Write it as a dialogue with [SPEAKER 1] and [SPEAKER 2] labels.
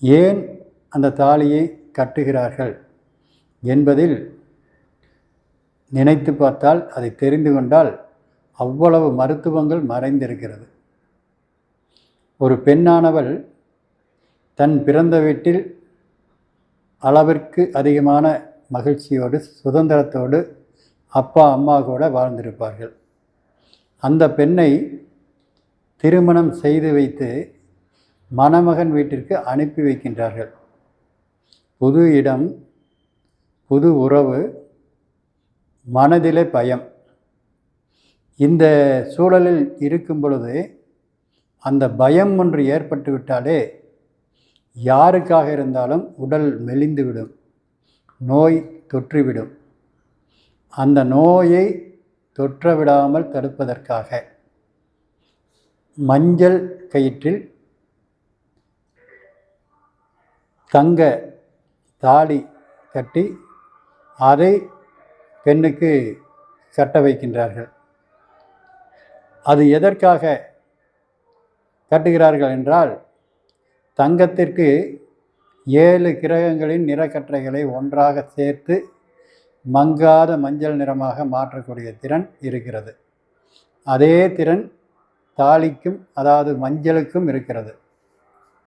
[SPEAKER 1] ஏன் அந்த தாலியை கட்டுகிறார்கள் என்பதில் நினைத்து பார்த்தால், அதை தெரிந்து கொண்டால் அவ்வளவு மருத்துவங்கள் மறைந்திருக்கிறது. ஒரு பெண்ணானவள் தன் பிறந்த வீட்டில் அளவிற்கு அதிகமான மகிழ்ச்சியோடு சுதந்திரத்தோடு அப்பா அம்மா கூட வாழ்ந்திருப்பார்கள். அந்த பெண்ணை திருமணம் செய்து வைத்து மணமகன் வீட்டிற்கு அனுப்பி வைக்கின்றார்கள். புது இடம், புது உறவு, மனதிலே பயம். இந்த சூழலில் இருக்கும் பொழுது அந்த பயம் ஒன்று ஏற்பட்டுவிட்டாலே யாருக்காக இருந்தாலும் உடல் மெலிந்துவிடும், நோய் தொற்றிவிடும். அந்த நோயை தொற்றவிடாமல் தடுப்பதற்காக மஞ்சள் கயிற்றில் தங்க தாலி கட்டி அதை பெண்ணுக்கு கட்ட வைக்கின்றார்கள். அது எதற்காக கட்டுகிறார்கள் என்றால், தங்கத்திற்கு 7 கிரகங்களின் நிறக்கற்றைகளை ஒன்றாக சேர்த்து மங்காத மஞ்சள் நிறமாக மாற்றக்கூடிய திறன் இருக்கிறது. அதே திறன் தாலிக்கும், அதாவது மஞ்சளுக்கும் இருக்கிறது.